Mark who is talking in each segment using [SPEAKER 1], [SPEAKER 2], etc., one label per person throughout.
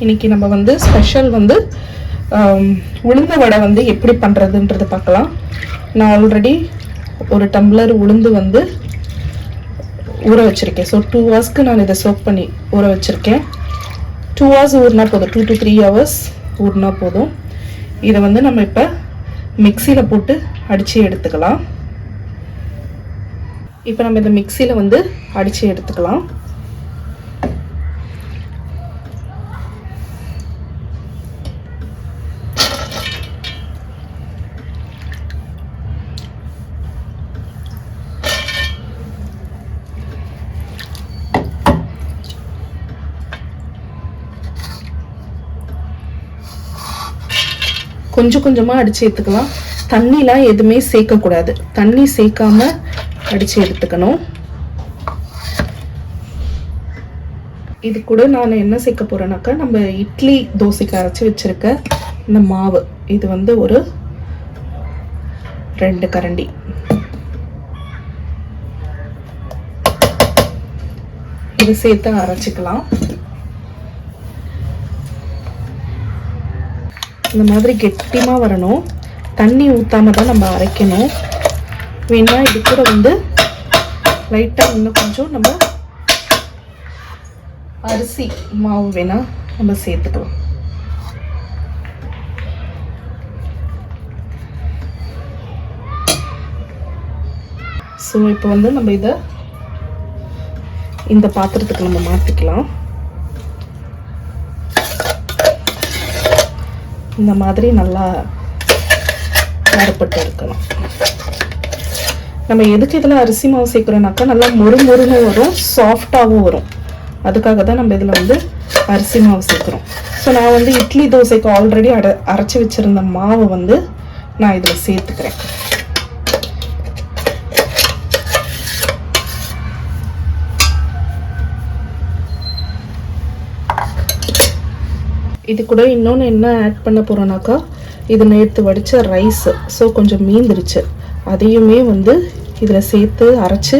[SPEAKER 1] இன்றைக்கி நம்ம வந்து ஸ்பெஷல் வந்து உளுந்த வடை வந்து எப்படி பண்ணுறதுன்றது பார்க்கலாம். நான் ஆல்ரெடி ஒரு டம்ளர் உளுந்து வந்து ஊற வச்சுருக்கேன். ஸோ 2 ஹவர்ஸ்க்கு நான் இதை சோக் பண்ணி ஊற வச்சுருக்கேன். 2 ஹவர்ஸ் ஊறினா போதும், 2 to 3 ஹவர்ஸ் ஊறினா போதும். இதை வந்து நம்ம இப்போ மிக்சியில் போட்டு அடித்து எடுத்துக்கலாம். இப்போ நம்ம இந்த மிக்சியில் வந்து அடித்து எடுத்துக்கலாம். கொஞ்சம் கொஞ்சமாக அடித்து எடுத்துக்கலாம். தண்ணிலாம் எதுவுமே சேர்க்கக்கூடாது. தண்ணி சேர்க்காம அடித்து எடுத்துக்கணும். இது கூட நான் என்ன சேர்க்க போகிறேன்னாக்கா, நம்ம இட்லி தோசைக்கு அரைச்சி வச்சுருக்க இந்த மாவு, இது வந்து ஒரு 2 கரண்டி. இது சேர்த்து அரைச்சிக்கலாம். இந்த மாதிரி கெட்டியாக வரணும். தண்ணி ஊற்றாம தான் நம்ம அரைக்கணும். வேணா இது கூட வந்து லைட்டாக இன்னும் கொஞ்சம் நம்ம அரிசி மாவு வேணா நம்ம சேர்த்துக்கலாம். ஸோ இப்போ வந்து நம்ம இதை இந்த பாத்திரத்துக்கு நம்ம மாற்றிக்கலாம். இந்த மாதிரி நல்லா வறுப்பட்டு இருக்கணும். நம்ம எதுக்கு இதில் அரிசி மாவு சேர்க்குறோம்னாக்கா நல்லா மொறுமொறுன்னு வரும், சாஃப்டாகவும் வரும். அதுக்காக தான் நம்ம இதில் வந்து அரிசி மாவு சேர்க்குறோம். ஸோ நான் வந்து இட்லி தோசைக்கு ஆல்ரெடி அரைச்சி வச்சுருந்த மாவை வந்து நான் இதில் சேர்த்துக்கிறேன். இது கூட இன்னொன்று என்ன ஆட் பண்ண போகிறோன்னாக்கா, இது நேற்று வடித்த ரைஸு, ஸோ கொஞ்சம் மீந்துருச்சு. அதையுமே வந்து இதில் சேர்த்து அரைச்சி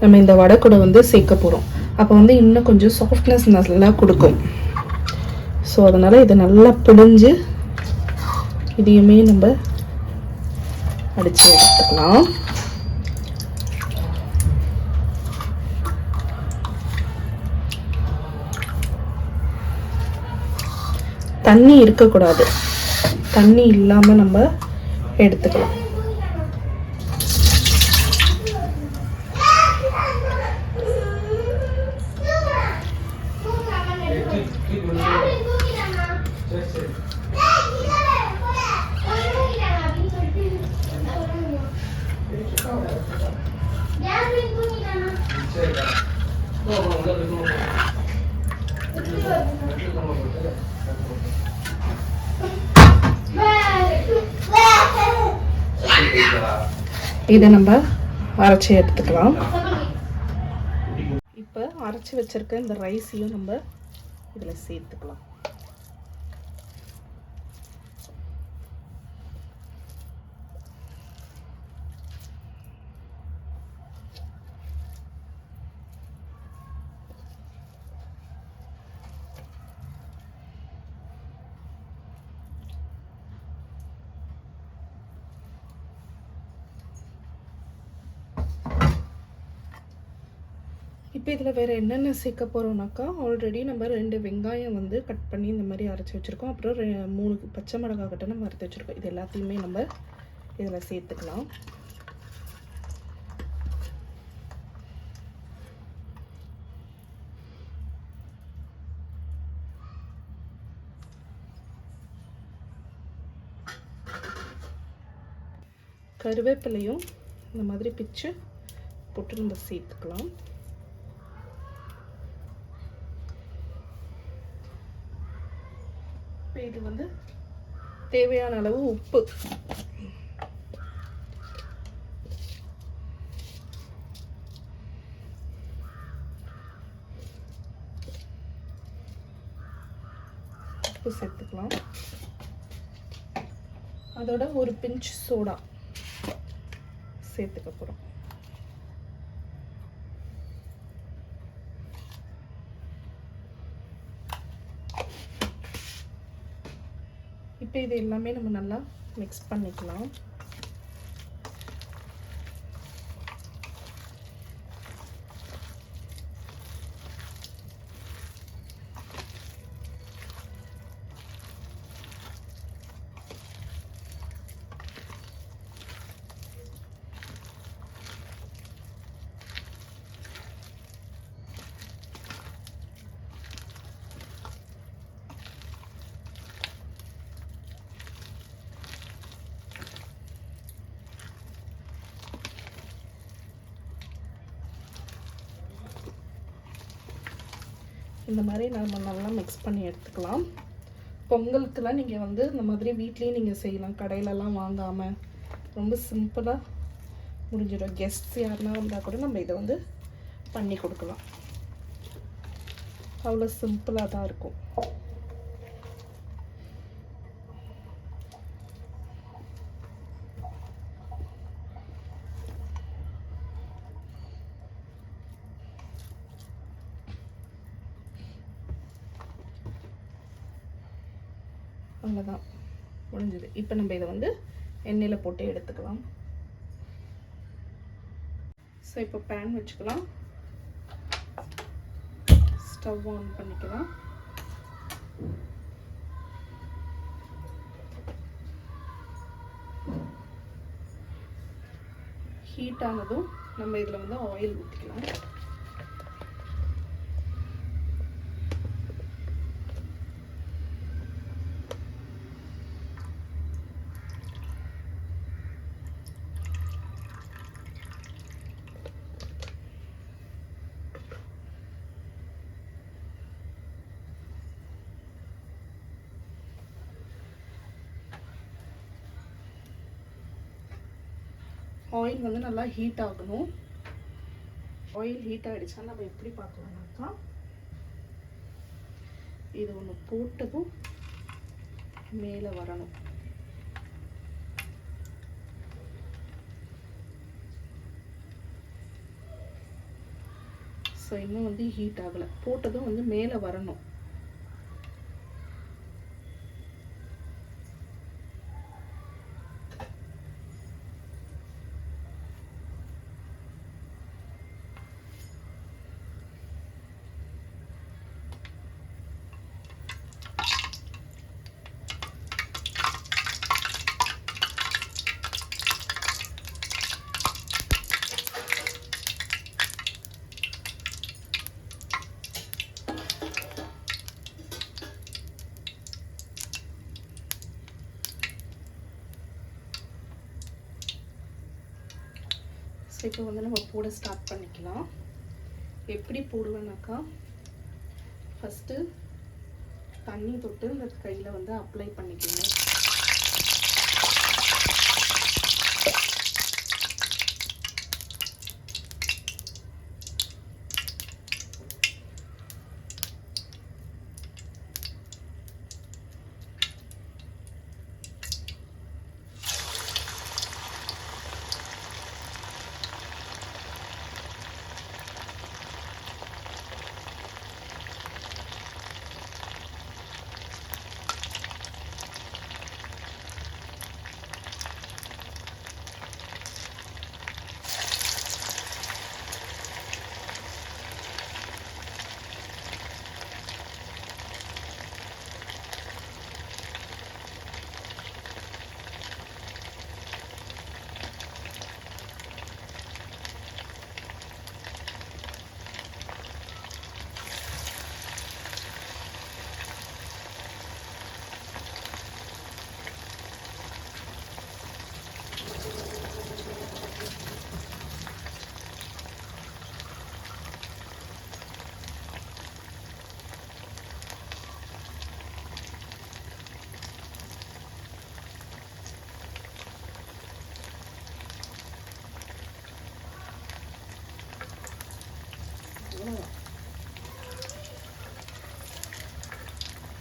[SPEAKER 1] நம்ம இந்த வடை கூட வந்து சேர்க்க போகிறோம். அப்போ வந்து இன்னும் கொஞ்சம் சாஃப்ட்னஸ் நல்லா கொடுக்கும். ஸோ அதனால் இதை நல்லா பிழிஞ்சு இதையுமே நம்ம அடித்து எடுத்துக்கலாம். தண்ணி இருக்கக்கூடாது, தண்ணி இல்லாமல் நம்ம எடுத்துக்கலாம். இதை நம்ம அரைச்சி எடுத்துக்கலாம். இப்போ அரைச்சி வச்சிருக்க இந்த ரைஸையும் நம்ம இதில் சேர்த்துக்கலாம். இப்போ இதில் வேறு என்னென்ன சேர்க்க போகிறோம்னாக்கா, ஆல்ரெடி நம்ம 2 வெங்காயம் வந்து கட் பண்ணி இந்த மாதிரி அரைச்சி வச்சுருக்கோம். அப்புறம் 3 பச்சை மிளகாய் கட்டை நம்ம அரைச்சி வச்சுருக்கோம். இது எல்லாத்தையுமே நம்ம இதில் சேர்த்துக்கலாம். கருவேப்பிலையும் இந்த மாதிரி பிச்சு போட்டு நம்ம சேர்த்துக்கலாம். இது வந்து தேவையான அளவு உப்பு, சேர்த்துக்கலாம். அதோட ஒரு பிஞ்ச் சோடா சேர்த்துக்க போகிறோம். இப்போ இது எல்லாமே நம்ம நல்லா மிக்ஸ் பண்ணிக்கலாம். இந்த மாதிரி நம்ம நல்லா மிக்ஸ் பண்ணி எடுத்துக்கலாம். பொங்கலுக்கெல்லாம் நீங்கள் வந்து இந்த மாதிரி வீட்லேயும் நீங்கள் செய்யலாம், கடையிலலாம் வாங்காமல். ரொம்ப சிம்பிளாக முடிஞ்சிடும். கெஸ்ட்ஸ் யாருன்னா வந்தால் கூட நம்ம இதை வந்து பண்ணி கொடுக்கலாம். அவ்வளோ சிம்பிளாக தான் இருக்கும். அவ்வளோதான், முடிஞ்சது. இப்போ நம்ம இதை வந்து எண்ணெயில் போட்டு எடுத்துக்கலாம். ஸோ இப்போ பேன் வச்சுக்கலாம். ஸ்டவ் ஆன் பண்ணிக்கலாம். ஹீட் ஆனதும் நம்ம இதில் வந்து ஆயில் ஊற்றிக்கலாம். ஆயில் வந்து நல்லா ஹீட் ஆகணும். ஆயில் ஹீட் ஆகிடுச்சா நம்ம எப்படி பார்க்கலாம்னாக்கா, இது ஒன்று போட்டதும் மேலே வரணும். ஸோ இன்னும் வந்து ஹீட் ஆகலை. போட்டதும் வந்து மேலே வரணும். இப்போ வந்து நம்ம போட ஸ்டார்ட் பண்ணிக்கலாம். எப்படி போடுவேன்னாக்கா, ஃபஸ்ட்டு தண்ணி தொட்டு இந்த கையில் வந்து அப்ளை பண்ணிக்கணும்.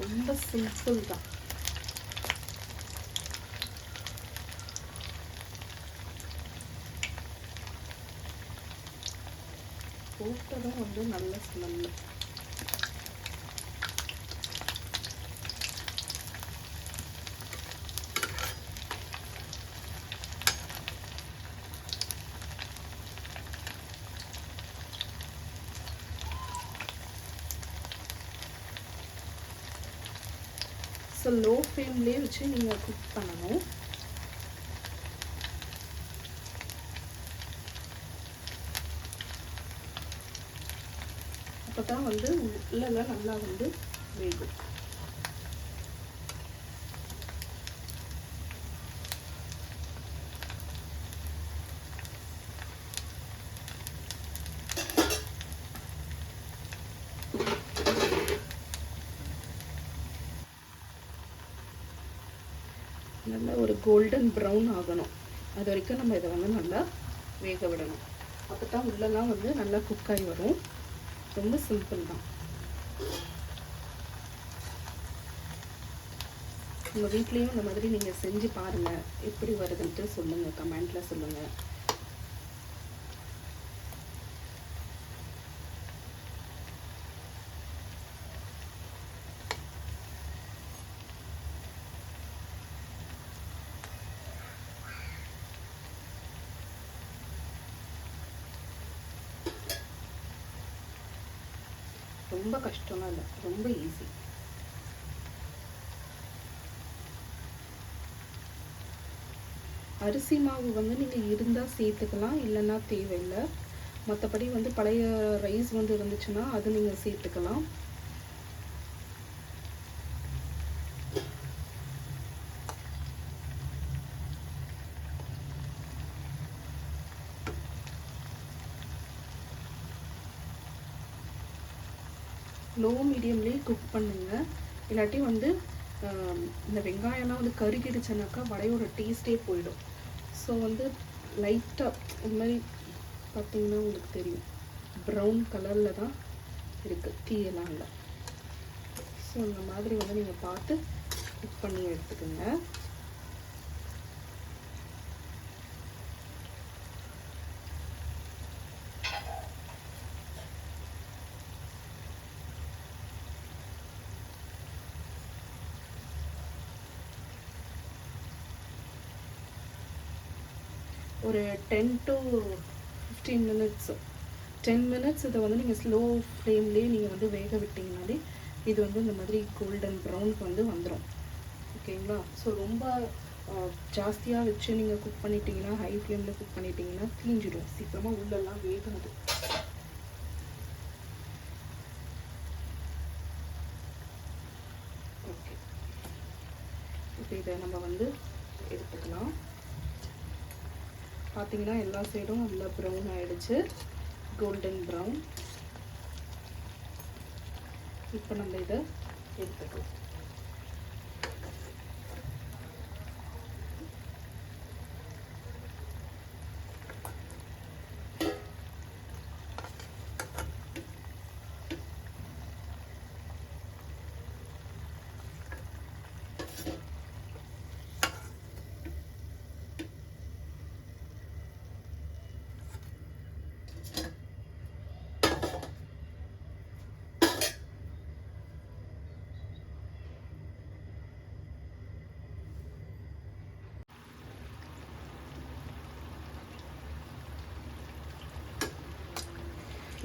[SPEAKER 1] ரொம்ப சிம்பிள் தான். போட்டதும் வந்து நல்ல ஸ்மெல்லு. ஸோ லோ ஃப்ளேம்லேயே வச்சு நீங்கள் குக் பண்ணணும். அப்போ தான் வந்து உள்ளெல்லாம் நல்லா வந்து வேகும். நல்லா ஒரு கோல்டன் ப்ரௌன் ஆகணும். அது வரைக்கும் நம்ம இதை வந்து நல்லா வேக விடணும். அப்போ தான் உள்ளெல்லாம் வந்து நல்லா குக்காகி வரும். ரொம்ப சிம்பிள் தான். உங்கள் வீட்லேயும் இந்த மாதிரி நீங்கள் செஞ்சு பாருங்கள். எப்படி வருதுன்ட்டு சொல்லுங்கள், கமெண்ட்டில் சொல்லுங்கள். ரொம்ப கஷ்டம்லாம் இல்லை, ரொம்ப ஈஸி. அரிசி மாவு வந்து நீங்கள் இருந்தால் சேர்த்துக்கலாம், இல்லைன்னா தேவையில்லை. மற்றபடி வந்து பழைய ரைஸ் வந்து இருந்துச்சுன்னா அது நீங்கள் சேர்த்துக்கலாம். லோ மீடியம்லேயே குக் பண்ணுங்கள். இல்லாட்டி வந்து இந்த வெங்காயம்லாம் வந்து கருகிடுச்சுனாக்கா வடையோட டேஸ்ட்டே போயிடும். ஸோ வந்து லைட்டாக இந்த மாதிரி பார்த்திங்கன்னா உங்களுக்கு தெரியும், ப்ரௌன் கலரில் தான் இருக்குது, தீயெல்லாம் இல்லை. ஸோ இந்த மாதிரி வந்து நீங்கள் பார்த்து குக் பண்ணி எடுத்துக்கோங்க. ஒரு 10 to 15 minutes, 10 minutes இதை வந்து நீங்கள் ஸ்லோ ஃப்ளேம்லேயே நீங்கள் வந்து வேக விட்டிங்கனாலே இது வந்து இந்த மாதிரி கோல்டன் ப்ரௌனுக்கு வந்து வந்துடும். ஓகேங்களா? ஸோ ரொம்ப ஜாஸ்தியாக வச்சு நீங்கள் குக் பண்ணிட்டீங்கன்னா, ஹை ஃப்ளேமில் குக் பண்ணிட்டீங்கன்னா தீஞ்சிடும், சீக்கிரமாக உள்ளெல்லாம் வேகாது. ஓகே, இப்போ இதை நம்ம வந்து எடுத்துக்கலாம். பார்த்தீங்கன்னா எல்லா சைடும் நல்லா ப்ரௌன் ஆகிடுச்சு, கோல்டன் ப்ரௌன். இப்போ நம்ம இதை எடுத்துக்கலாம்.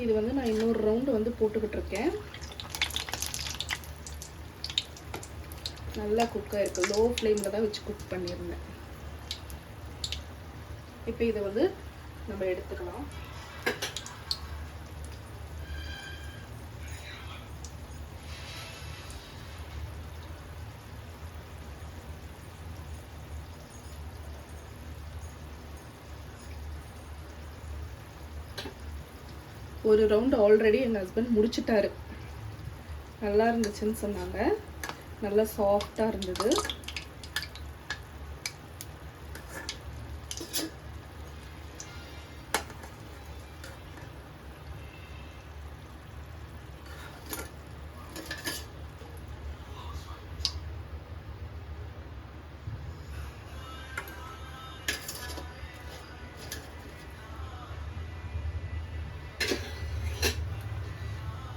[SPEAKER 1] இது வந்து நான் இன்னொரு ரவுண்டு வந்து போட்டுக்கிட்டு இருக்கேன். நல்லா குக்காக இருக்குது, லோ ஃப்ளேமில் தான் வச்சு குக் பண்ணியிருந்தேன். இப்போ இதை வந்து நம்ம எடுத்துக்கலாம். ஒரு ரவுண்டு ஆல்ரெடி எங்கள் ஹஸ்பண்ட் முடிச்சிட்டாரு. நல்லா இருந்துச்சுன்னு சொன்னாங்க, நல்லா சாஃப்டாக இருந்தது.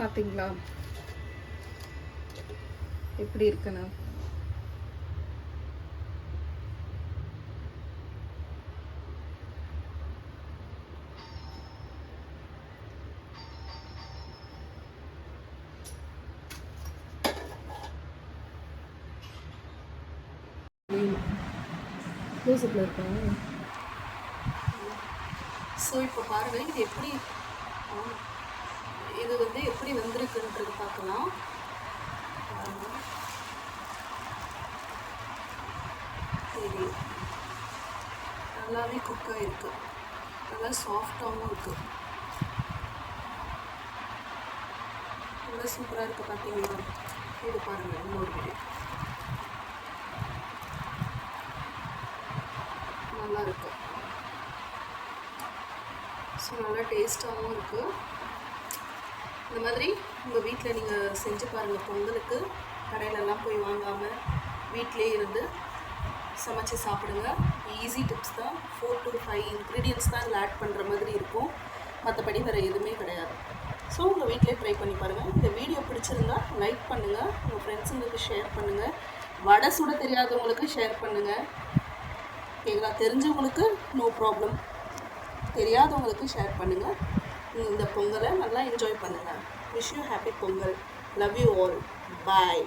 [SPEAKER 1] பார்த்தீங்களா எப்படி இருக்குண்ணா? தெரியல. க்ளோஸ்அப்பில் இருக்கா? ஸோ இப்போ பாருங்கள் இது எப்படி இது வந்து எப்படி வந்திருக்குன்றது பார்க்கலாம். சரி, நல்லாவே குக்காக இருக்குது, நல்லா சாஃப்டாகவும் இருக்குது, நல்லா சூப்பராக இருக்குது. பார்த்தீங்களா? இது பாருங்கள் இன்னொரு வீடியோ. நல்லா இருக்குது. ஸோ நல்லா டேஸ்ட்டாகவும் இருக்குது. இந்த மாதிரி உங்கள் வீட்டில் நீங்கள் செஞ்சு பாருங்கள். பொங்கலுக்கு கடையிலலாம் போய் வாங்காமல் வீட்டிலே இருந்து சமைச்சு சாப்பிடுங்க. ஈஸி டிப்ஸ் தான். 4 to 5 இன்க்ரீடியன்ட்ஸ் தான் இதில் ஆட் பண்ணுற மாதிரி இருக்கும். மற்றபடி வேறு எதுவுமே கிடையாது. ஸோ உங்கள் வீட்டிலே ட்ரை பண்ணி பாருங்கள். இந்த வீடியோ பிடிச்சிருந்தா லைக் பண்ணுங்கள், உங்கள் ஃப்ரெண்ட்ஸுங்களுக்கு ஷேர் பண்ணுங்கள், வடை சுட தெரியாதவங்களுக்கு ஷேர் பண்ணுங்கள். ஓகேங்களா? தெரிஞ்சவங்களுக்கு நோ ப்ராப்ளம், தெரியாதவங்களுக்கு ஷேர் பண்ணுங்கள். இந்த பொங்கலை நல்லா என்ஜாய் பண்ணுங்கள். Wish you happy Pongal. Love you all. Bye.